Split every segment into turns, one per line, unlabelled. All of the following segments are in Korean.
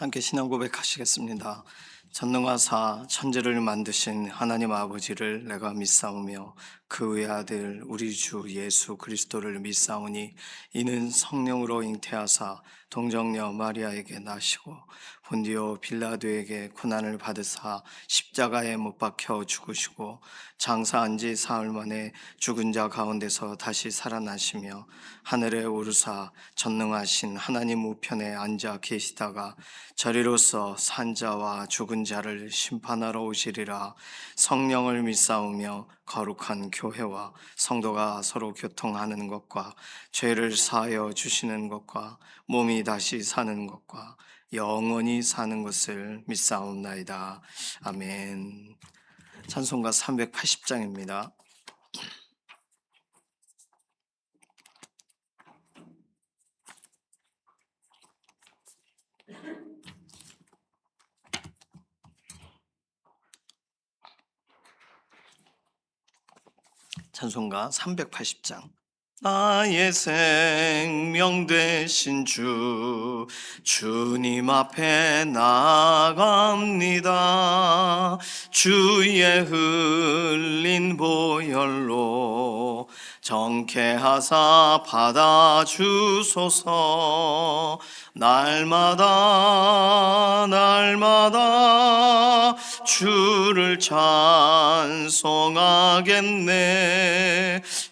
함께 신앙 고백하시겠습니다. 전능하사 천지를 만드신 하나님 아버지를 내가 믿사오며 그 외아들 우리 주 예수 그리스도를 믿사오니 이는 성령으로 잉태하사 동정녀 마리아에게 나시고 본디오 빌라도에게 고난을 받으사 십자가에 못 박혀 죽으시고 장사한 지 사흘 만에 죽은 자 가운데서 다시 살아나시며 하늘에 오르사 전능하신 하나님 우편에 앉아 계시다가 저리로서 산자와 죽은 자를 심판하러 오시리라. 성령을 믿사오며 거룩한 교회와 성도가 서로 교통하는 것과 죄를 사하여 주시는 것과 몸이 다시 사는 것과 영원히 사는 것을 믿사옵나이다. 아멘. 찬송가 380장입니다. 찬송가 380장. 나의 생명 되신 주, 주님 앞에 나아갑니다. 주의 흘린 보혈로 정케하사 받아주소서. 날마다 주를 찬송하겠네.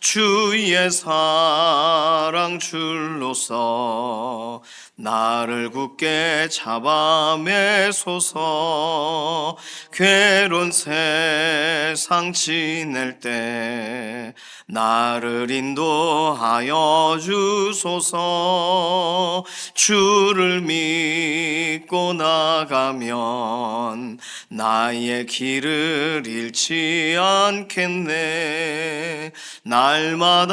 주의 사랑 줄로서 나를 굳게 잡아 매소서. 괴로운 세상 지낼 때 나를 인도하여 주소서. 주를 믿고 나가면 나의 길을 잃지 않겠네. 날마다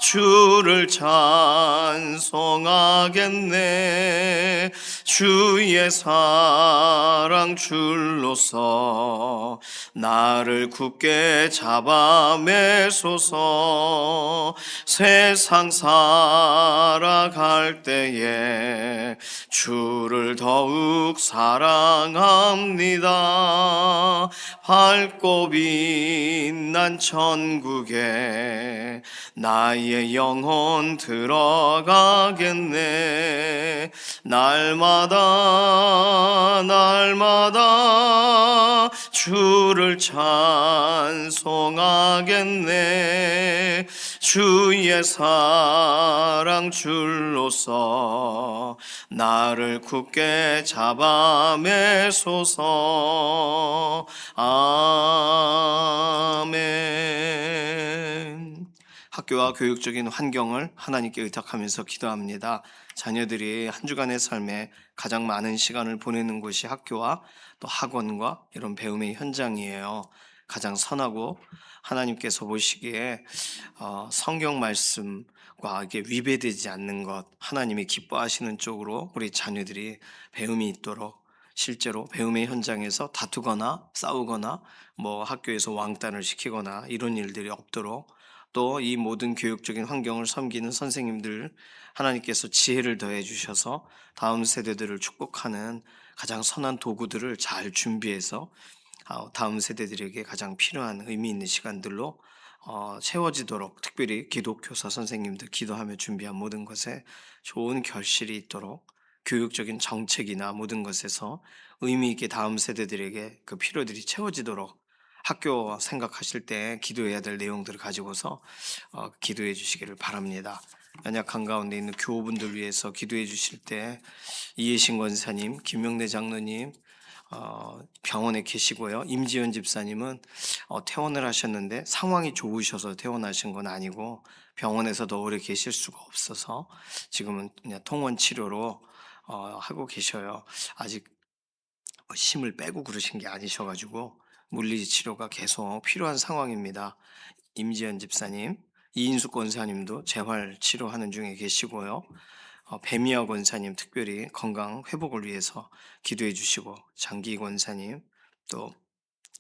주를 찬송하겠네. 주의 사랑 줄로서 나를 굳게 잡아 매소서. 세상 살아갈 때에 주를 더욱 사랑합니다. 밝고 빛난 천국에 나의 영혼 들어가겠네. 날마다 주를 찬송하겠네. 주의 사랑 줄로서 나를 굳게 잡아 매소서. 아멘. 학교와 교육적인 환경을 하나님께 의탁하면서 기도합니다. 자녀들이 한 주간의 삶에 가장 많은 시간을 보내는 곳이 학교와 또 학원과 이런 배움의 현장이에요. 가장 선하고 하나님께서 보시기에 성경 말씀과 이게 위배되지 않는 것, 하나님이 기뻐하시는 쪽으로 우리 자녀들이 배움이 있도록, 실제로 배움의 현장에서 다투거나 싸우거나 학교에서 왕따를 시키거나 이런 일들이 없도록, 또 이 모든 교육적인 환경을 섬기는 선생님들 하나님께서 지혜를 더해 주셔서 다음 세대들을 축복하는 가장 선한 도구들을 잘 준비해서 다음 세대들에게 가장 필요한 의미 있는 시간들로 채워지도록, 특별히 기독교사 선생님들 기도하며 준비한 모든 것에 좋은 결실이 있도록, 교육적인 정책이나 모든 것에서 의미 있게 다음 세대들에게 그 필요들이 채워지도록 학교 생각하실 때 기도해야 될 내용들을 가지고서 기도해 주시기를 바랍니다. 연약한 가운데 있는 교우분들 위해서 기도해 주실 때 이해신 권사님, 김명래 장로님 병원에 계시고요. 임지연 집사님은 퇴원을 하셨는데 상황이 좋으셔서 퇴원하신 건 아니고 병원에서 더 오래 계실 수가 없어서 지금은 그냥 통원 치료로 하고 계셔요. 아직 힘을 빼고 그러신 게 아니셔가지고 물리 치료가 계속 필요한 상황입니다. 임지연 집사님, 이인숙 권사님도 재활 치료하는 중에 계시고요. 배미아 권사님 특별히 건강 회복을 위해서 기도해 주시고, 장기 권사님, 또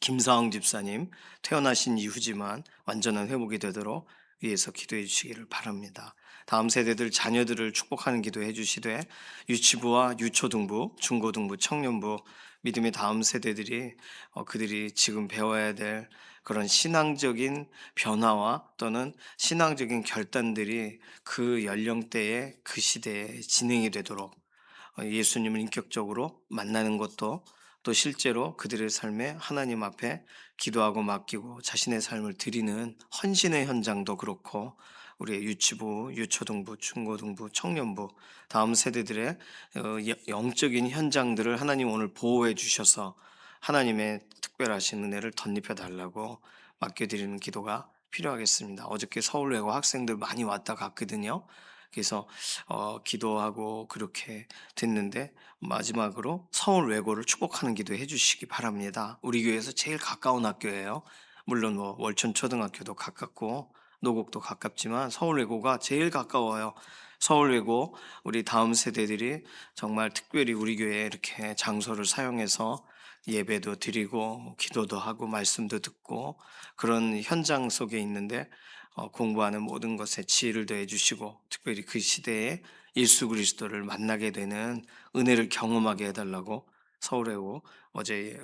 김사흥 집사님 퇴원하신 이후지만 완전한 회복이 되도록 위해서 기도해 주시기를 바랍니다. 다음 세대들 자녀들을 축복하는 기도해 주시되 유치부와 유초등부, 중고등부, 청년부 믿음의 다음 세대들이 그들이 지금 배워야 될 그런 신앙적인 변화와 또는 신앙적인 결단들이 그 연령대에 그 시대에 진행이 되도록 예수님을 인격적으로 만나는 것도 또 실제로 그들의 삶에 하나님 앞에 기도하고 맡기고 자신의 삶을 드리는 헌신의 현장도 그렇고 우리의 유치부, 유초등부, 중고등부, 청년부 다음 세대들의 영적인 현장들을 하나님 오늘 보호해 주셔서 하나님의 특별하신 은혜를 덧입혀 달라고 맡겨드리는 기도가 필요하겠습니다. 어저께 서울외고 학생들 많이 왔다 갔거든요. 그래서 기도하고 그렇게 됐는데 마지막으로 서울 외고를 축복하는 기도 해주시기 바랍니다. 우리 교회에서 제일 가까운 학교예요. 물론 뭐 월천 초등학교도 가깝고 노곡도 가깝지만 서울 외고가 제일 가까워요. 서울 외고 우리 다음 세대들이 정말 특별히 우리 교회에 이렇게 장소를 사용해서 예배도 드리고 기도도 하고 말씀도 듣고 그런 현장 속에 있는데 공부하는 모든 것에 지혜를 더해 주시고 특별히 그 시대에 예수 그리스도를 만나게 되는 은혜를 경험하게 해달라고 서울에고 어제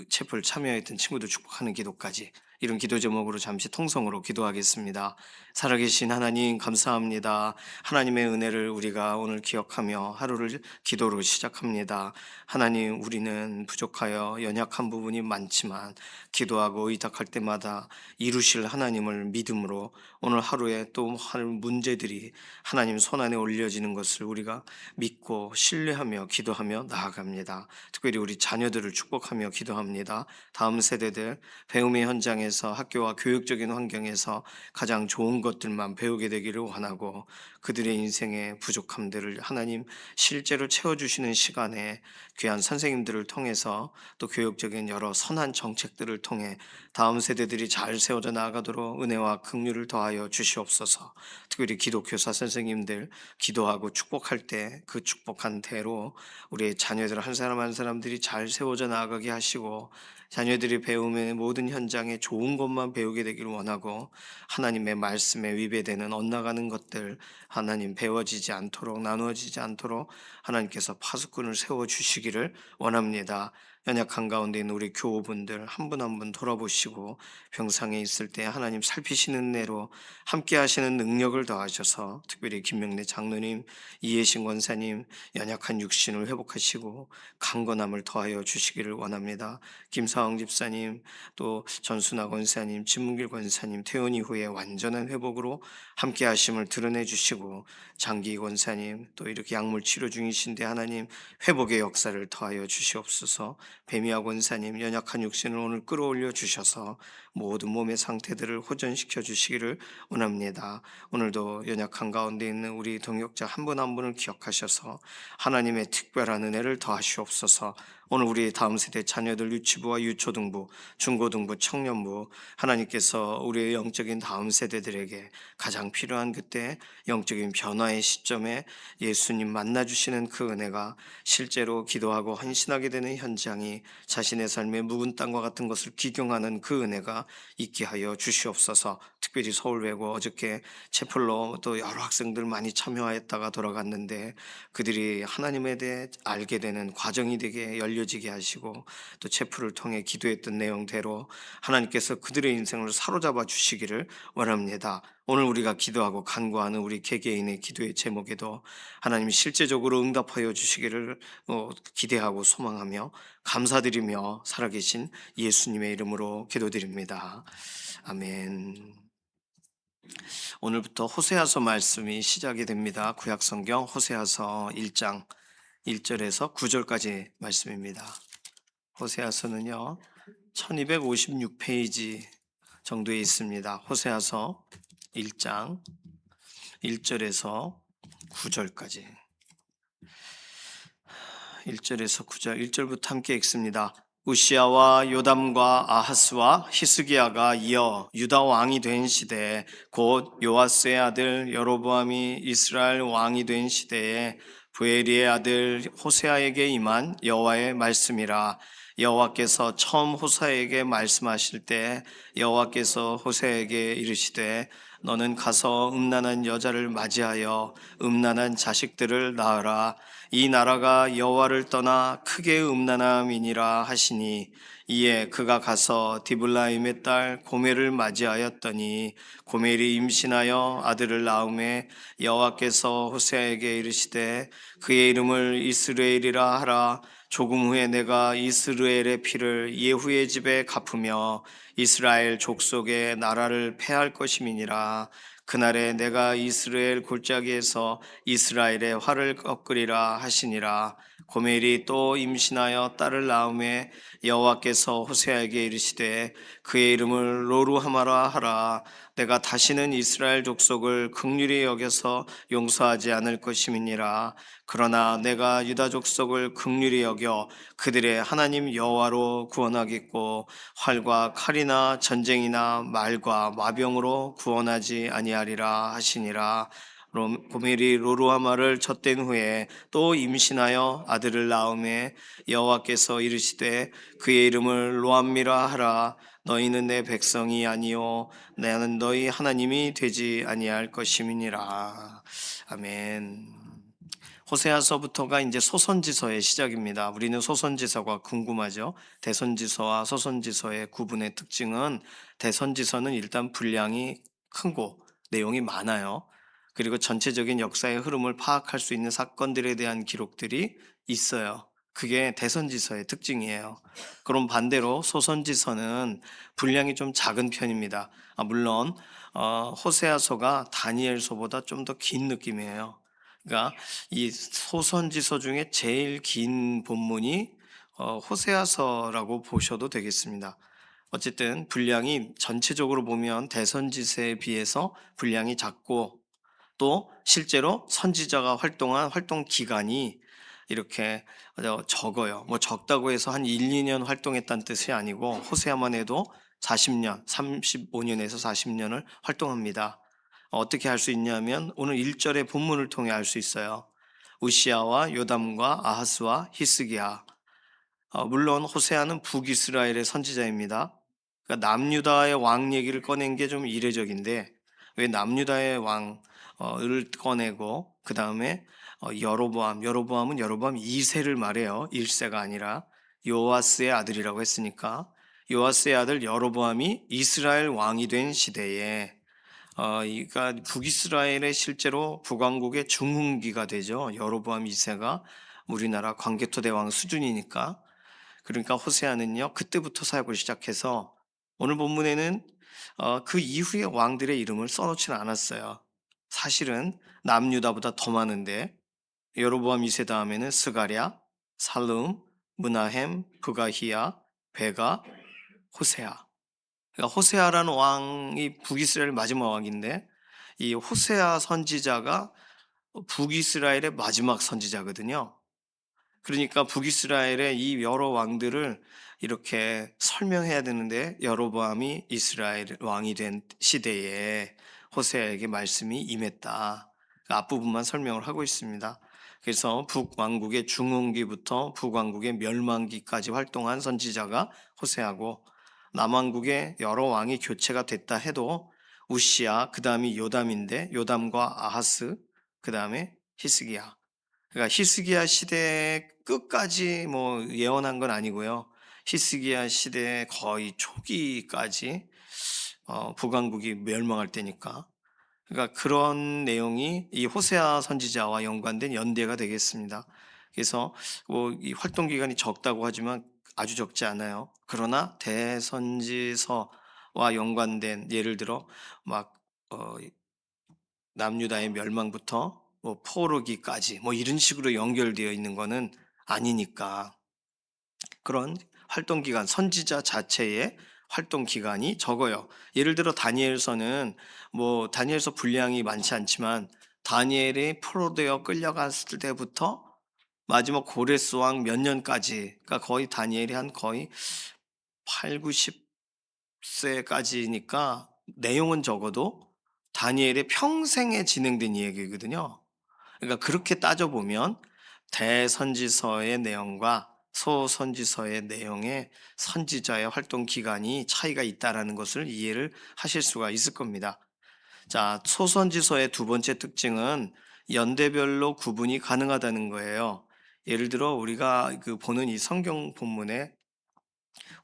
채플 참여했던 친구들 축복하는 기도까지 이런 기도 제목으로 잠시 통성으로 기도하겠습니다. 살아계신 하나님 감사합니다. 하나님의 은혜를 우리가 오늘 기억하며 하루를 기도로 시작합니다. 하나님 우리는 부족하여 연약한 부분이 많지만 기도하고 의탁할 때마다 이루실 하나님을 믿음으로 오늘 하루에 또 할 문제들이 하나님 손안에 올려지는 것을 우리가 믿고 신뢰하며 기도하며 나아갑니다. 특별히 우리 자녀들을 축복하며 기도합니다. 다음 세대들 배움의 현장에서 학교와 교육적인 환경에서 가장 좋은 것들만 배우게 되기를 원하고 그들의 인생의 부족함들을 하나님 실제로 채워주시는 시간에 귀한 선생님들을 통해서 또 교육적인 여러 선한 정책들을 통해 다음 세대들이 잘 세워져 나아가도록 은혜와 긍휼을 더하여 주시옵소서. 특별히 기독교사 선생님들 기도하고 축복할 때 그 축복한 대로 우리의 자녀들 한 사람 한 사람들이 잘 세워져 나아가게 하시고 자녀들이 배움의 모든 현장에 좋은 것만 배우게 되기를 원하고 하나님의 말씀에 위배되는 엇나가는 것들 하나님 배워지지 않도록 나누어지지 않도록 하나님께서 파수꾼을 세워 주시기를 원합니다. 연약한 가운데 있는 우리 교우분들 한 분 한 분 돌아보시고 병상에 있을 때 하나님 살피시는 은혜로 함께 하시는 능력을 더하셔서 특별히 김명래 장로님, 이혜신 권사님 연약한 육신을 회복하시고 강건함을 더하여 주시기를 원합니다. 김사왕 집사님 또 전순아 권사님, 진문길 권사님 퇴원 이후에 완전한 회복으로 함께 하심을 드러내 주시고 장기 권사님 또 이렇게 약물 치료 중이신데 하나님 회복의 역사를 더하여 주시옵소서. 배미아 권사님 연약한 육신을 오늘 끌어올려 주셔서 모든 몸의 상태들을 호전시켜 주시기를 원합니다. 오늘도 연약한 가운데 있는 우리 동역자 한 분 한 분을 기억하셔서 하나님의 특별한 은혜를 더하시옵소서. 오늘 우리 다음 세대 자녀들 유치부와 유초등부, 중고등부, 청년부 하나님께서 우리의 영적인 다음 세대들에게 가장 필요한 그때 영적인 변화의 시점에 예수님 만나주시는 그 은혜가 실제로 기도하고 헌신하게 되는 현장이 자신의 삶의 묵은 땅과 같은 것을 기경하는 그 은혜가 있게 하여 주시옵소서. 특별히 서울외고 어저께 채플로 또 여러 학생들 많이 참여했다가 돌아갔는데 그들이 하나님에 대해 알게 되는 과정이 되게 열려지게 하시고 또 채플을 통해 기도했던 내용대로 하나님께서 그들의 인생을 사로잡아 주시기를 원합니다. 오늘 우리가 기도하고 간구하는 우리 개개인의 기도의 제목에도 하나님이 실제적으로 응답하여 주시기를 기대하고 소망하며 감사드리며 살아계신 예수님의 이름으로 기도드립니다. 아멘. 오늘부터 호세아서 말씀이 시작이 됩니다. 구약성경 호세아서 1장 1절에서 9절까지 말씀입니다. 호세아서는요 1256페이지 정도에 있습니다. 호세아서 1장 1절에서 9절까지 1절에서 9절 1절부터 함께 읽습니다. 우시아와 요담과 아하스와 히스기야가 이어 유다 왕이 된 시대에 곧 요아스의 아들 여로보암이 이스라엘 왕이 된 시대에 부에리의 아들 호세아에게 임한 여호와의 말씀이라. 여호와께서 처음 호세아에게 말씀하실 때 여호와께서 호세아에게 이르시되 너는 가서 음란한 여자를 맞이하여 음란한 자식들을 낳으라. 이 나라가 여호와를 떠나 크게 음란함이니라 하시니 이에 그가 가서 디블라임의 딸 고멜을 맞이하였더니 고멜이 임신하여 아들을 낳음에 여호와께서 호세아에게 이르시되 그의 이름을 이스라엘이라 하라. 조금 후에 내가 이스라엘의 피를 예후의 집에 갚으며 이스라엘 족속의 나라를 패할 것임이니라. 그날에 내가 이스라엘 골짜기에서 이스라엘의 활을 꺾으리라 하시니라. 고멜이 또 임신하여 딸을 낳음에 여호와께서 호세아에게 이르시되 그의 이름을 로루하마라 하라. 내가 다시는 이스라엘 족속을 긍휼히 여겨서 용서하지 않을 것임이니라. 그러나 내가 유다 족속을 긍휼히 여겨 그들의 하나님 여호와로 구원하겠고 활과 칼이나 전쟁이나 말과 마병으로 구원하지 아니하리라 하시니라. 고멜이 로루하마를 젖된 후에 또 임신하여 아들을 낳음에 여호와께서 이르시되 그의 이름을 로암미라 하라. 너희는 내 백성이 아니요 나는 너희 하나님이 되지 아니할 것임이니라. 아멘. 호세아서부터가 이제 소선지서의 시작입니다. 우리는 소선지서가 궁금하죠. 대선지서와 소선지서의 구분의 특징은 대선지서는 일단 분량이 크고 내용이 많아요. 그리고 전체적인 역사의 흐름을 파악할 수 있는 사건들에 대한 기록들이 있어요. 그게 대선지서의 특징이에요. 그럼 반대로 소선지서는 분량이 좀 작은 편입니다. 물론 호세아서가 다니엘서보다 좀 더 긴 느낌이에요. 그러니까 이 소선지서 중에 제일 긴 본문이 호세아서라고 보셔도 되겠습니다. 어쨌든 분량이 전체적으로 보면 대선지서에 비해서 분량이 작고 또 실제로 선지자가 활동한 활동 기간이 이렇게 적어요. 뭐 적다고 해서 한 1, 2년 활동했다는 뜻이 아니고 호세아만 해도 40년, 35년에서 40년을 활동합니다. 어떻게 할 수 있냐면 오늘 1절의 본문을 통해 알 수 있어요. 우시아와 요담과 아하스와 히스기야. 물론 호세아는 북이스라엘의 선지자입니다. 그러니까 남유다의 왕 얘기를 꺼낸 게 좀 이례적인데 왜 남유다의 왕을 꺼내고 그 다음에 여로보암은 여로보암 2세를 말해요. 1세가 아니라 요아스의 아들이라고 했으니까 요아스의 아들 여로보암이 이스라엘 왕이 된 시대에 그러니까 북이스라엘의 실제로 북왕국의 중흥기가 되죠. 여로보암 2세가 우리나라 광개토 대왕 수준이니까. 그러니까 호세아는요 그때부터 사역을 시작해서 오늘 본문에는 그 이후의 왕들의 이름을 써놓지는 않았어요. 사실은 남유다보다 더 많은데 여로보암 2세 다음에는 스가랴, 살룸, 므나헴, 부가히야, 베가, 호세아. 그러니까 호세아라는 왕이 북이스라엘 마지막 왕인데 이 호세아 선지자가 북이스라엘의 마지막 선지자거든요. 그러니까 북이스라엘의 이 여러 왕들을 이렇게 설명해야 되는데 여로보암이 이스라엘 왕이 된 시대에 호세아에게 말씀이 임했다. 그 앞부분만 설명을 하고 있습니다. 그래서 북왕국의 중흥기부터 북왕국의 멸망기까지 활동한 선지자가 호세아고 남왕국의 여러 왕이 교체가 됐다 해도 우시아, 그 다음이 요담인데 요담과 아하스, 그 다음에 히스기야. 그러니까 히스기야 시대 끝까지 뭐 예언한 건 아니고요. 히스기야 시대 거의 초기까지 북왕국이 멸망할 때니까. 그러니까 그런 내용이 이 호세아 선지자와 연관된 연대가 되겠습니다. 그래서 뭐이 활동 기간이 적다고 하지만 아주 적지 않아요. 그러나 대선지서와 연관된 예를 들어 막 남유다의 멸망부터 뭐 포로기까지 뭐 이런 식으로 연결되어 있는 거는 아니니까 그런 활동 기간 선지자 자체의 활동 기간이 적어요. 예를 들어 다니엘서는 뭐 다니엘서 분량이 많지 않지만 다니엘이 포로되어 끌려갔을 때부터 마지막 고레스 왕 몇 년까지 그러니까 거의 다니엘이 한 거의 8, 90세까지니까 내용은 적어도 다니엘의 평생에 진행된 이야기거든요. 그러니까 그렇게 따져보면 대선지서의 내용과 소선지서의 내용에 선지자의 활동 기간이 차이가 있다라는 것을 이해를 하실 수가 있을 겁니다. 자, 소선지서의 두 번째 특징은 연대별로 구분이 가능하다는 거예요. 예를 들어 우리가 보는 이 성경 본문에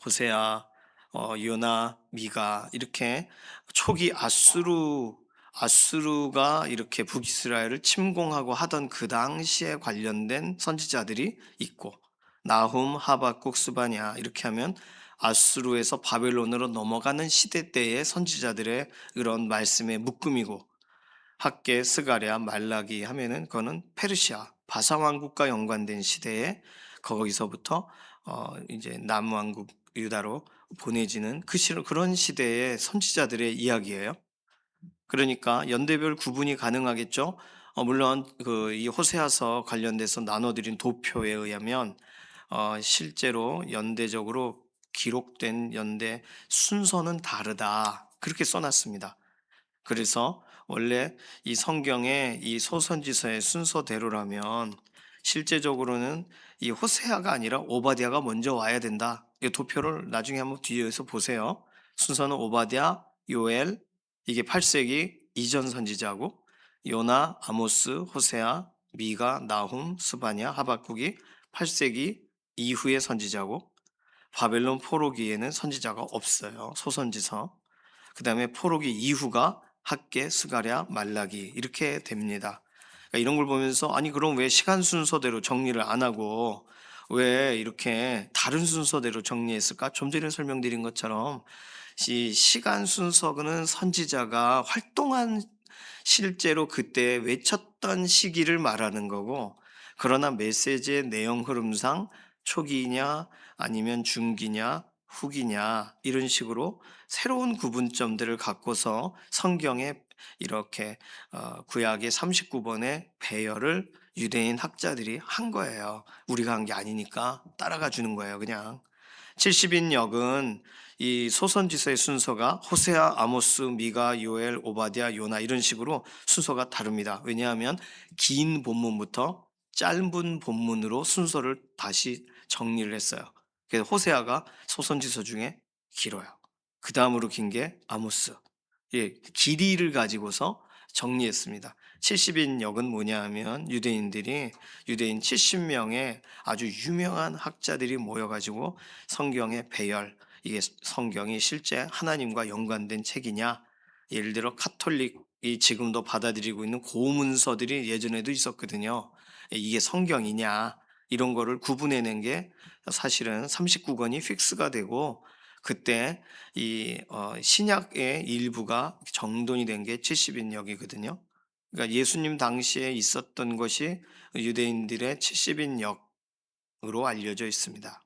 호세아, 요나, 미가 이렇게 초기 아수르가 이렇게 북이스라엘을 침공하고 하던 그 당시에 관련된 선지자들이 있고, 나훔, 하박국, 스바냐 이렇게 하면 아수르에서 바벨론으로 넘어가는 시대 때의 선지자들의 그런 말씀의 묶음이고, 학계, 스가랴, 말라기 하면은 그거는 페르시아, 바사 왕국과 연관된 시대에 거기서부터 이제 남왕국 유다로 보내지는 그런 시대의 선지자들의 이야기예요. 그러니까 연대별 구분이 가능하겠죠. 물론 이 호세아서 관련돼서 나눠드린 도표에 의하면 실제로 연대적으로 기록된 연대 순서는 다르다. 그렇게 써놨습니다. 그래서 원래 이 성경의 이 소선지서의 순서대로라면 실제적으로는 이 호세아가 아니라 오바댜가 먼저 와야 된다. 이 도표를 나중에 한번 뒤에서 보세요. 순서는 오바댜, 요엘, 이게 8세기 이전 선지자고, 요나, 아모스, 호세아, 미가, 나훔, 스바냐, 하박국이 8세기 이후의 선지자고, 바벨론 포로기에는 선지자가 없어요. 소선지서. 그 다음에 포로기 이후가 학계, 스가랴, 말라기 이렇게 됩니다. 그러니까 이런 걸 보면서 아니 그럼 왜 시간 순서대로 정리를 안 하고 왜 이렇게 다른 순서대로 정리했을까? 좀 전에 설명드린 것처럼 이 시간 순서는 선지자가 활동한 실제로 그때 외쳤던 시기를 말하는 거고, 그러나 메시지의 내용 흐름상 초기냐 아니면 중기냐 후기냐 이런 식으로 새로운 구분점들을 갖고서 성경에 이렇게 구약의 39번의 배열을 유대인 학자들이 한 거예요. 우리가 한 게 아니니까 따라가 주는 거예요, 그냥. 70인역은 이 소선지서의 순서가 호세아, 아모스, 미가, 요엘, 오바댜, 요나 이런 식으로 순서가 다릅니다. 왜냐하면 긴 본문부터 짧은 본문으로 순서를 다시 정리를 했어요. 그래서 호세아가 소선지서 중에 길어요. 그 다음으로 긴 게 아모스. 예, 길이를 가지고서 정리했습니다. 70인역은 뭐냐 하면 유대인 70명의 아주 유명한 학자들이 모여가지고 성경의 배열, 이게 성경이 실제 하나님과 연관된 책이냐, 예를 들어 카톨릭이 지금도 받아들이고 있는 고문서들이 예전에도 있었거든요. 이게 성경이냐 이런 거를 구분해낸 게 사실은 39권이 픽스가 되고, 그때 이 신약의 일부가 정돈이 된 게 70인역이거든요. 그러니까 예수님 당시에 있었던 것이 유대인들의 70인역으로 알려져 있습니다.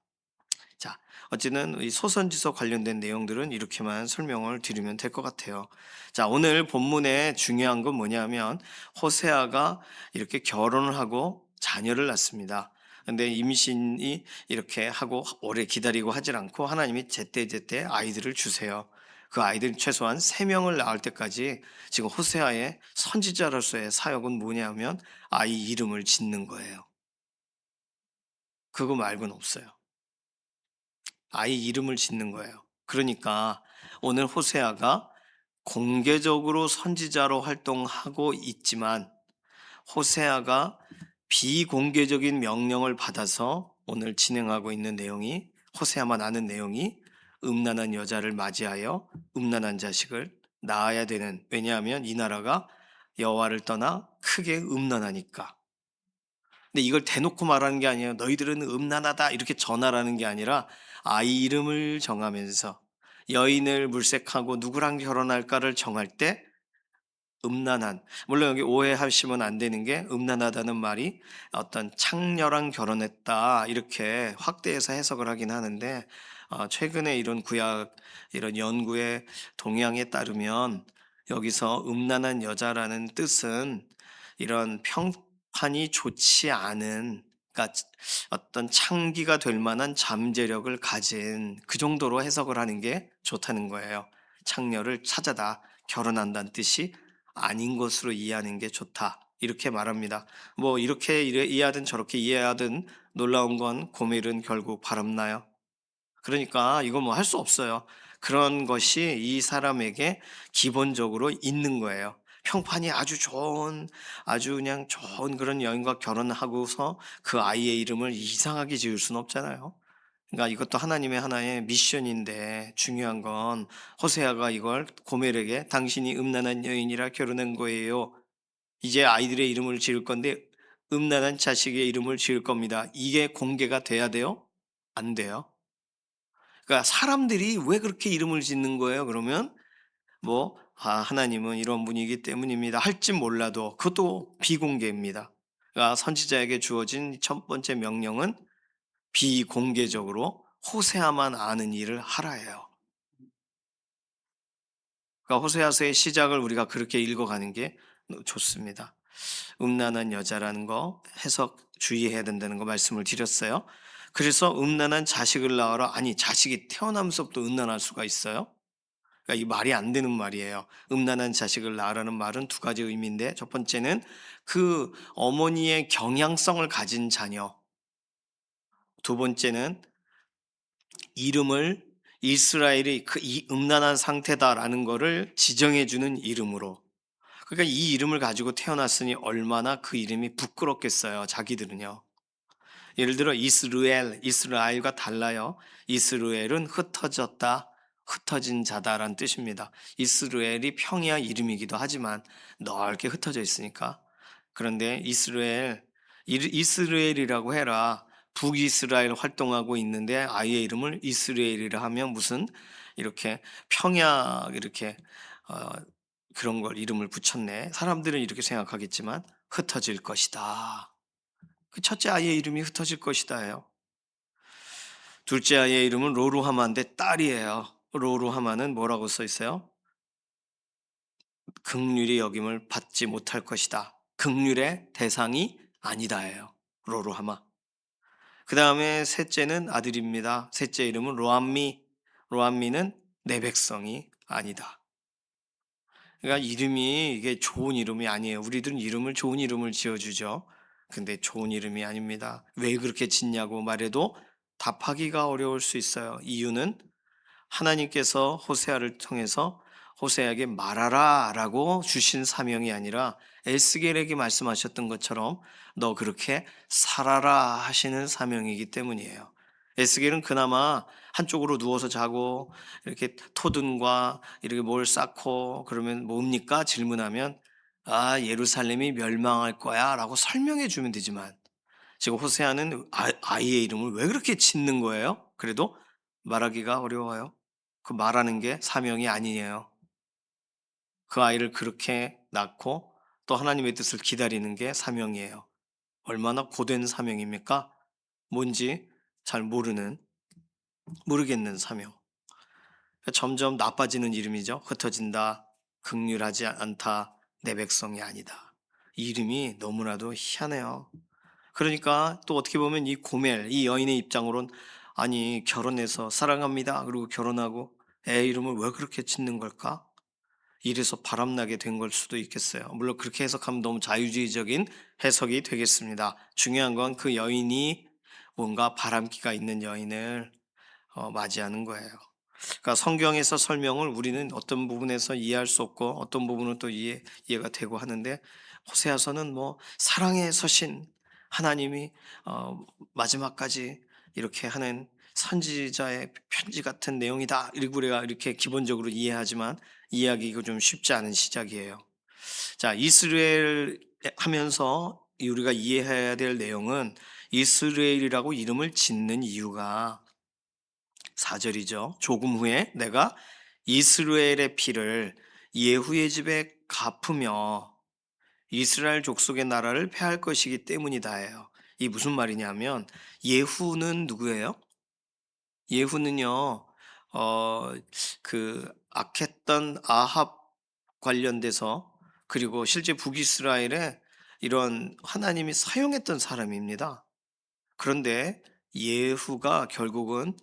자, 어쨌든 이 소선지서 관련된 내용들은 이렇게만 설명을 드리면 될 것 같아요. 자, 오늘 본문에 중요한 건 뭐냐면 호세아가 이렇게 결혼을 하고 자녀를 낳습니다. 근데 임신이 이렇게 하고 오래 기다리고 하질 않고 하나님이 제때제때 아이들을 주세요. 그 아이들 최소한 3명을 낳을 때까지 지금 호세아의 선지자로서의 사역은 뭐냐면 아이 이름을 짓는 거예요. 그거 말고는 없어요. 아이 이름을 짓는 거예요. 그러니까 오늘 호세아가 공개적으로 선지자로 활동하고 있지만 호세아가 비공개적인 명령을 받아서 오늘 진행하고 있는 내용이, 호세아만 아는 내용이 음란한 여자를 맞이하여 음란한 자식을 낳아야 되는, 왜냐하면 이 나라가 여호와를 떠나 크게 음란하니까. 근데 이걸 대놓고 말하는 게 아니에요. 너희들은 음란하다 이렇게 전하라는 게 아니라 아이 이름을 정하면서 여인을 물색하고 누구랑 결혼할까를 정할 때 음란한, 물론 여기 오해하시면 안 되는 게 음란하다는 말이 어떤 창녀랑 결혼했다 이렇게 확대해서 해석을 하긴 하는데, 최근에 이런 구약 이런 연구의 동향에 따르면 여기서 음란한 여자라는 뜻은 이런 평판이 좋지 않은, 그러니까 어떤 창기가 될 만한 잠재력을 가진 그 정도로 해석을 하는 게 좋다는 거예요. 창녀를 찾아다 결혼한다는 뜻이 아닌 것으로 이해하는 게 좋다. 이렇게 말합니다. 뭐 이렇게 이해하든 저렇게 이해하든 놀라운 건 고멜은 결국 바람나요. 그러니까 이거 뭐 할 수 없어요. 그런 것이 이 사람에게 기본적으로 있는 거예요. 평판이 아주 좋은 아주 그냥 좋은 그런 여인과 결혼하고서 그 아이의 이름을 이상하게 지을 수는 없잖아요. 그러니까 이것도 하나님의 하나의 미션인데 중요한 건 호세아가 이걸 고멜에게 당신이 음란한 여인이라 결혼한 거예요. 이제 아이들의 이름을 지을 건데 음란한 자식의 이름을 지을 겁니다. 이게 공개가 돼야 돼요? 안 돼요. 그러니까 사람들이 왜 그렇게 이름을 짓는 거예요? 그러면 뭐 하나님은 이런 분이기 때문입니다. 할진 몰라도 그것도 비공개입니다. 그러니까 선지자에게 주어진 첫 번째 명령은 비공개적으로 호세아만 아는 일을 하라예요. 그러니까 호세아서의 시작을 우리가 그렇게 읽어가는 게 좋습니다. 음란한 여자라는 거 해석 주의해야 된다는 거 말씀을 드렸어요. 그래서 음란한 자식을 낳아라. 아니 자식이 태어나면서부터 음란할 수가 있어요? 그러니까 이 말이 안 되는 말이에요. 음란한 자식을 낳으라는 말은 두 가지 의미인데 첫 번째는 그 어머니의 경향성을 가진 자녀. 두 번째는 이름을 이스라엘이 그 이 음란한 상태다라는 거를 지정해 주는 이름으로. 그러니까 이 이름을 가지고 태어났으니 얼마나 그 이름이 부끄럽겠어요. 자기들은요. 예를 들어 이스라엘과 달라요. 이스라엘은 흩어졌다, 흩어진 자다라는 뜻입니다. 이스라엘이 평야 이름이기도 하지만 넓게 흩어져 있으니까. 그런데 이스라엘이라고 해라. 북이스라엘 활동하고 있는데 아이의 이름을 이스라엘이라 하면 무슨 이렇게 평야 이렇게 어, 그런 걸 이름을 붙였네. 사람들은 이렇게 생각하겠지만 흩어질 것이다. 그 첫째 아이의 이름이 흩어질 것이다예요. 둘째 아이의 이름은 로루하마인데 딸이에요. 로루하마는 뭐라고 써 있어요? 긍휼히 여김을 받지 못할 것이다. 긍휼의 대상이 아니다예요. 로루하마. 그 다음에 셋째는 아들입니다. 셋째 이름은 로암미. 로암미는 내 백성이 아니다. 그러니까 이름이 이게 좋은 이름이 아니에요. 우리들은 이름을 좋은 이름을 지어주죠. 근데 좋은 이름이 아닙니다. 왜 그렇게 짓냐고 말해도 답하기가 어려울 수 있어요. 이유는 하나님께서 호세아를 통해서 호세아에게 말하라 라고 주신 사명이 아니라 에스겔에게 말씀하셨던 것처럼 너 그렇게 살아라 하시는 사명이기 때문이에요. 에스겔은 그나마 한쪽으로 누워서 자고 이렇게 토둔과 이렇게 뭘 쌓고 그러면 뭡니까? 질문하면 예루살렘이 멸망할 거야 라고 설명해 주면 되지만 지금 호세아는 아이의 이름을 왜 그렇게 짓는 거예요? 그래도 말하기가 어려워요. 그 말하는 게 사명이 아니에요. 그 아이를 그렇게 낳고 또 하나님의 뜻을 기다리는 게 사명이에요. 얼마나 고된 사명입니까? 뭔지 잘 모르겠는 사명. 점점 나빠지는 이름이죠. 흩어진다, 극률하지 않다, 내 백성이 아니다. 이 이름이 너무나도 희한해요. 그러니까 또 어떻게 보면 이 고멜, 이 여인의 입장으론 아니 결혼해서 사랑합니다. 그리고 결혼하고 애 이름을 왜 그렇게 짓는 걸까? 이래서 바람나게 된 걸 수도 있겠어요. 물론 그렇게 해석하면 너무 자유주의적인 해석이 되겠습니다. 중요한 건 그 여인이 뭔가 바람기가 있는 여인을 맞이하는 거예요. 그러니까 성경에서 설명을 우리는 어떤 부분에서 이해할 수 없고 어떤 부분은 또 이해가 되고 하는데 호세아서는 뭐 사랑의 서신 하나님이 마지막까지 이렇게 하는 선지자의 편지 같은 내용이다. 우리가 이렇게 기본적으로 이해하지만 이해하기가 좀 쉽지 않은 시작이에요. 자, 이스라엘 하면서 우리가 이해해야 될 내용은 이스라엘이라고 이름을 짓는 이유가 4절이죠. 조금 후에 내가 이스라엘의 피를 예후의 집에 갚으며 이스라엘 족속의 나라를 폐할 것이기 때문이다예요. 이 무슨 말이냐면 예후는 누구예요? 예후는요. 어, 그 악했던 아합 관련돼서 그리고 실제 북이스라엘에 이런 하나님이 사용했던 사람입니다. 그런데 예후가 결국은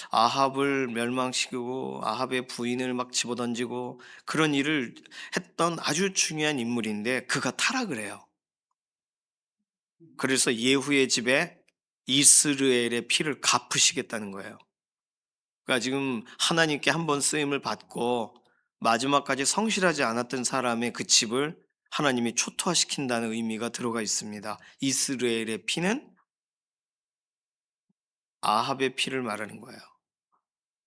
아합을 멸망시키고 아합의 부인을 막 집어던지고 그런 일을 했던 아주 중요한 인물인데 그가 타락을 해요. 그래서 예후의 집에 이스라엘의 피를 갚으시겠다는 거예요. 그러니까 지금 하나님께 한번 쓰임을 받고 마지막까지 성실하지 않았던 사람의 그 집을 하나님이 초토화시킨다는 의미가 들어가 있습니다. 이스라엘의 피는 아합의 피를 말하는 거예요.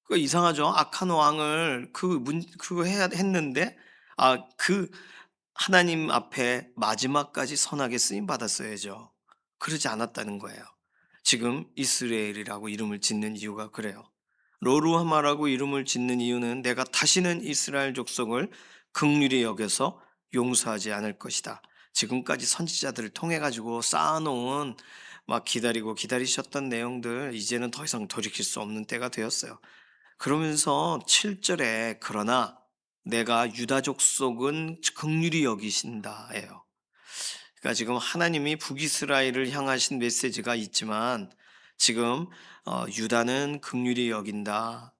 그 이상하죠. 악한 왕을 그거 해야 했는데 그 하나님 앞에 마지막까지 선하게 쓰임 받았어야죠. 그러지 않았다는 거예요. 지금 이스라엘이라고 이름을 짓는 이유가 그래요. 로루하마라고 이름을 짓는 이유는 내가 다시는 이스라엘 족속을 긍휼히 여겨서 용서하지 않을 것이다. 지금까지 선지자들을 통해 가지고 쌓아놓은 막 기다리고 기다리셨던 내용들 이제는 더 이상 돌이킬 수 없는 때가 되었어요. 그러면서 7절에 그러나 내가 유다 족속은 긍휼히 여기신다예요. 그러니까 지금 하나님이 북이스라엘을 향하신 메시지가 있지만 지금 유다는 긍휼히 여긴다.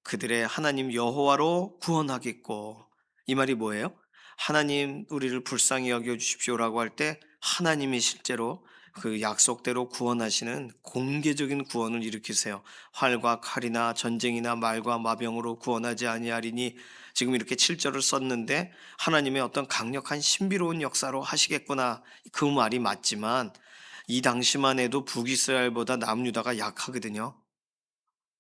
그들의 하나님 여호와로 구원하겠고 이 말이 뭐예요? 하나님 우리를 불쌍히 여겨 주십시오라고 할 때 하나님이 실제로 그 약속대로 구원하시는 공개적인 구원을 일으키세요. 활과 칼이나 전쟁이나 말과 마병으로 구원하지 아니하리니 지금 이렇게 7절을 썼는데 하나님의 어떤 강력한 신비로운 역사로 하시겠구나 그 말이 맞지만 이 당시만 해도 북이스라엘보다 남유다가 약하거든요.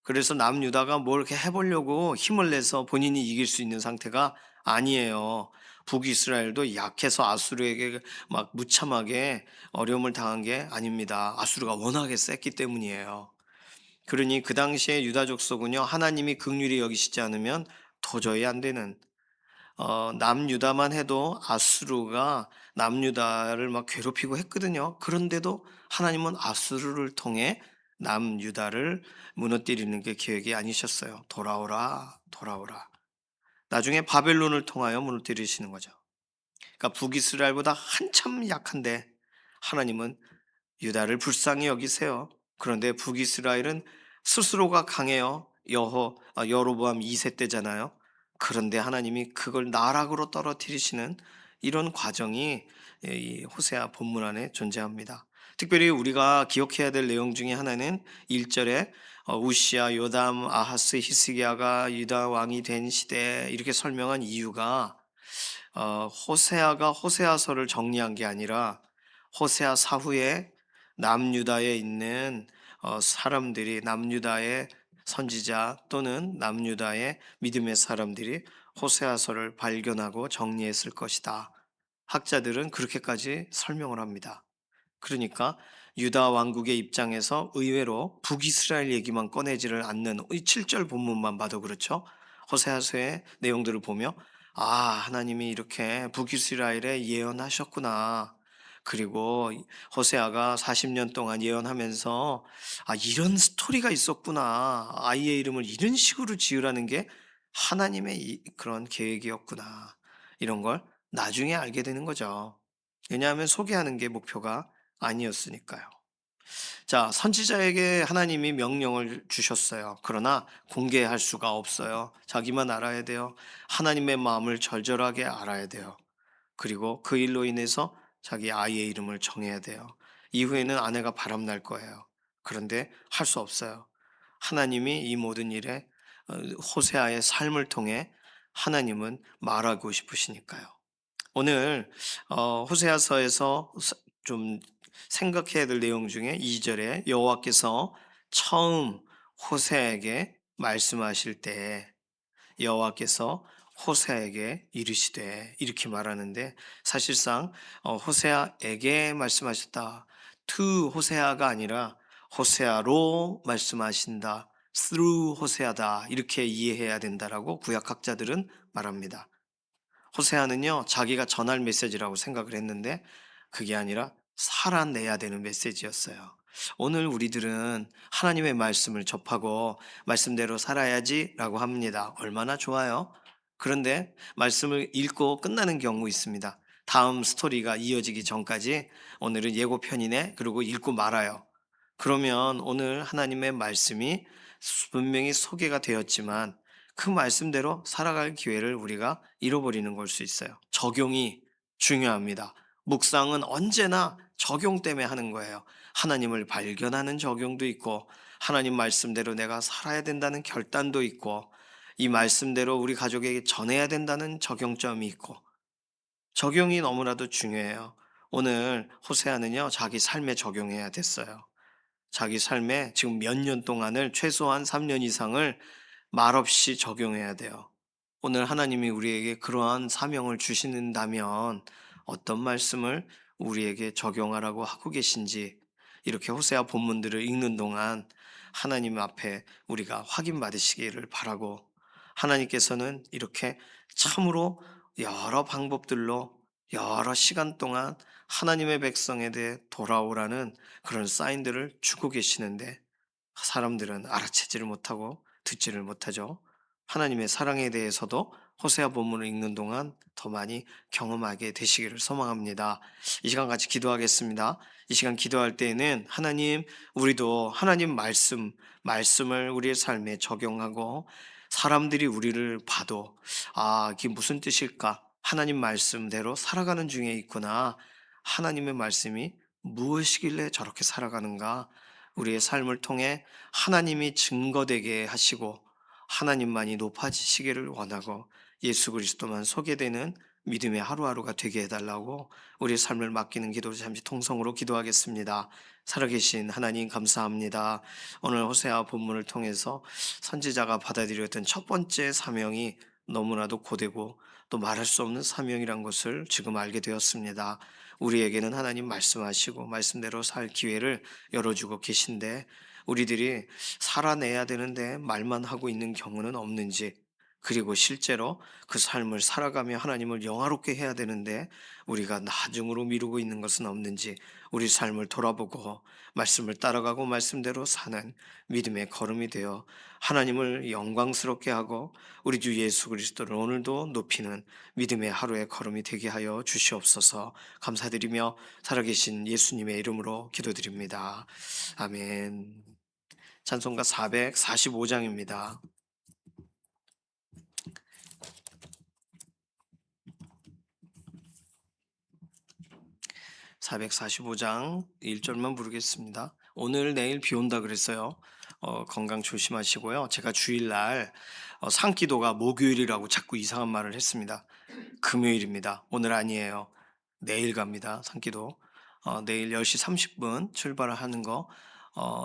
그래서 남유다가 뭘 이렇게 해보려고 힘을 내서 본인이 이길 수 있는 상태가 아니에요. 북이스라엘도 약해서 아수르에게 막 무참하게 어려움을 당한 게 아닙니다. 아수르가 워낙에 셌기 때문이에요. 그러니 그 당시에 유다 족속은요 하나님이 긍휼히 여기시지 않으면 도저히 안 되는 남유다만 해도 아수르가 남유다를 막 괴롭히고 했거든요. 그런데도 하나님은 아수르를 통해 남유다를 무너뜨리는 게 계획이 아니셨어요. 돌아오라, 돌아오라. 나중에 바벨론을 통하여 무너뜨리시는 거죠. 그러니까 북이스라엘보다 한참 약한데 하나님은 유다를 불쌍히 여기세요. 그런데 북이스라엘은 스스로가 강해요. 여로보암 2세 때잖아요. 그런데 하나님이 그걸 나락으로 떨어뜨리시는 이런 과정이 이 호세아 본문 안에 존재합니다. 특별히 우리가 기억해야 될 내용 중에 하나는 1절에 우시야, 요담, 아하스, 히스기야가 유다 왕이 된 시대 이렇게 설명한 이유가 호세아가 호세아서를 정리한 게 아니라 호세아 사후에 남유다에 있는 사람들이 남유다의 선지자 또는 남유다의 믿음의 사람들이 호세아서를 발견하고 정리했을 것이다. 학자들은 그렇게까지 설명을 합니다. 그러니까 유다 왕국의 입장에서 의외로 북이스라엘 얘기만 꺼내지를 않는 이 7절 본문만 봐도 그렇죠. 호세아서의 내용들을 보며 하나님이 이렇게 북이스라엘에 예언하셨구나. 그리고 호세아가 40년 동안 예언하면서 이런 스토리가 있었구나. 아이의 이름을 이런 식으로 지으라는 게 하나님의 그런 계획이었구나. 이런 걸 나중에 알게 되는 거죠. 왜냐하면 소개하는 게 목표가 아니었으니까요. 자, 선지자에게 하나님이 명령을 주셨어요. 그러나 공개할 수가 없어요. 자기만 알아야 돼요. 하나님의 마음을 절절하게 알아야 돼요. 그리고 그 일로 인해서 자기 아이의 이름을 정해야 돼요. 이후에는 아내가 바람날 거예요. 그런데 할 수 없어요. 하나님이 이 모든 일에 호세아의 삶을 통해 하나님은 말하고 싶으시니까요. 오늘 호세아서에서 좀 생각해야 될 내용 중에 2절에 여호와께서 처음 호세아에게 말씀하실 때 여호와께서 호세아에게 이르시되 이렇게 말하는데 사실상 호세아에게 말씀하셨다. to 호세아가 아니라 호세아로 말씀하신다. through 호세아다. 이렇게 이해해야 된다라고 구약학자들은 말합니다. 호세아는요, 자기가 전할 메시지라고 생각을 했는데 그게 아니라 살아내야 되는 메시지였어요. 오늘 우리들은 하나님의 말씀을 접하고 말씀대로 살아야지라고 합니다. 얼마나 좋아요. 그런데 말씀을 읽고 끝나는 경우 있습니다. 다음 스토리가 이어지기 전까지 오늘은 예고편이네 그리고 읽고 말아요. 그러면 오늘 하나님의 말씀이 분명히 소개가 되었지만 그 말씀대로 살아갈 기회를 우리가 잃어버리는 걸 수 있어요. 적용이 중요합니다. 묵상은 언제나 적용 때문에 하는 거예요. 하나님을 발견하는 적용도 있고 하나님 말씀대로 내가 살아야 된다는 결단도 있고 이 말씀대로 우리 가족에게 전해야 된다는 적용점이 있고 적용이 너무나도 중요해요. 오늘 호세아는요, 자기 삶에 적용해야 됐어요. 자기 삶에 지금 몇 년 동안을 최소한 3년 이상을 말없이 적용해야 돼요. 오늘 하나님이 우리에게 그러한 사명을 주시는다면 어떤 말씀을 우리에게 적용하라고 하고 계신지 이렇게 호세아 본문들을 읽는 동안 하나님 앞에 우리가 확인받으시기를 바라고 하나님께서는 이렇게 참으로 여러 방법들로 여러 시간 동안 하나님의 백성에 대해 돌아오라는 그런 사인들을 주고 계시는데 사람들은 알아채지를 못하고 듣지를 못하죠. 하나님의 사랑에 대해서도 호세아 본문을 읽는 동안 더 많이 경험하게 되시기를 소망합니다. 이 시간 같이 기도하겠습니다. 이 시간 기도할 때에는 하나님, 우리도 하나님 말씀을 우리의 삶에 적용하고 사람들이 우리를 봐도 이게 무슨 뜻일까? 하나님 말씀대로 살아가는 중에 있구나. 하나님의 말씀이 무엇이길래 저렇게 살아가는가? 우리의 삶을 통해 하나님이 증거되게 하시고 하나님만이 높아지시기를 원하고 예수 그리스도만 소개되는 믿음의 하루하루가 되게 해달라고 우리의 삶을 맡기는 기도를 잠시 통성으로 기도하겠습니다. 살아계신 하나님 감사합니다. 오늘 호세아 본문을 통해서 선지자가 받아들였던 첫 번째 사명이 너무나도 고되고 또 말할 수 없는 사명이란 것을 지금 알게 되었습니다. 우리에게는 하나님 말씀하시고 말씀대로 살 기회를 열어주고 계신데 우리들이 살아내야 되는데 말만 하고 있는 경우는 없는지 그리고 실제로 그 삶을 살아가며 하나님을 영화롭게 해야 되는데 우리가 나중으로 미루고 있는 것은 없는지 우리 삶을 돌아보고 말씀을 따라가고 말씀대로 사는 믿음의 걸음이 되어 하나님을 영광스럽게 하고 우리 주 예수 그리스도를 오늘도 높이는 믿음의 하루의 걸음이 되게 하여 주시옵소서. 감사드리며 살아계신 예수님의 이름으로 기도드립니다. 아멘. 찬송가 445장입니다. 445장 1절만 부르겠습니다. 오늘 내일 비 온다 그랬어요. 건강 조심하시고요. 제가 주일날 산기도가 목요일이라고 자꾸 이상한 말을 했습니다. 금요일입니다. 오늘 아니에요. 내일 갑니다. 산기도. 내일 10시 30분 출발하는 거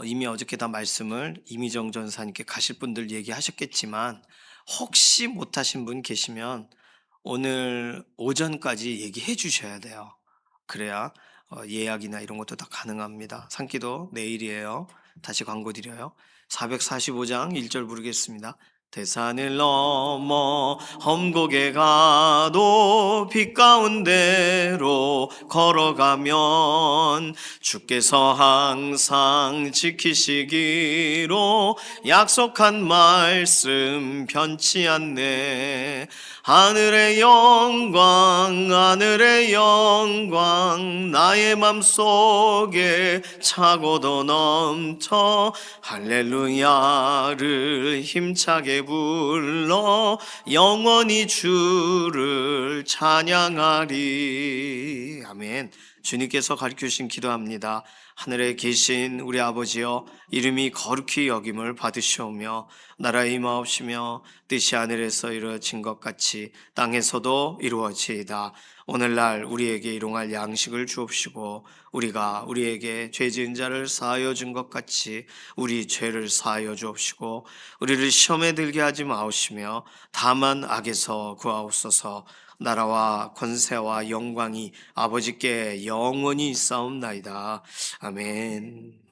이미 어저께 다 말씀을 이미정 전사님께 가실 분들 얘기하셨겠지만 혹시 못하신 분 계시면 오늘 오전까지 얘기해 주셔야 돼요. 그래야 예약이나 이런 것도 다 가능합니다. 산기도 내일이에요. 다시 광고 드려요. 445장 1절 부르겠습니다. 대산을 넘어 험곡에 가도 빛 가운데로 걸어가면 주께서 항상 지키시기로 약속한 말씀 변치 않네. 하늘의 영광 나의 맘속에 차고도 넘쳐 할렐루야를 힘차게 불러 영원히 주를 찬양하리. 아멘. 주님께서 가르쳐 주신 기도합니다. 하늘에 계신 우리 아버지여, 이름이 거룩히 여김을 받으시오며 나라에 임하옵시며 뜻이 하늘에서 이루어진 것 같이 땅에서도 이루어지이다. 오늘날 우리에게 일용할 양식을 주옵시고 우리가 우리에게 죄 지은 자를 사하여 준 것 같이 우리 죄를 사하여 주옵시고 우리를 시험에 들게 하지 마옵시며 다만 악에서 구하옵소서. 나라와 권세와 영광이 아버지께 영원히 있사옵나이다. 아멘.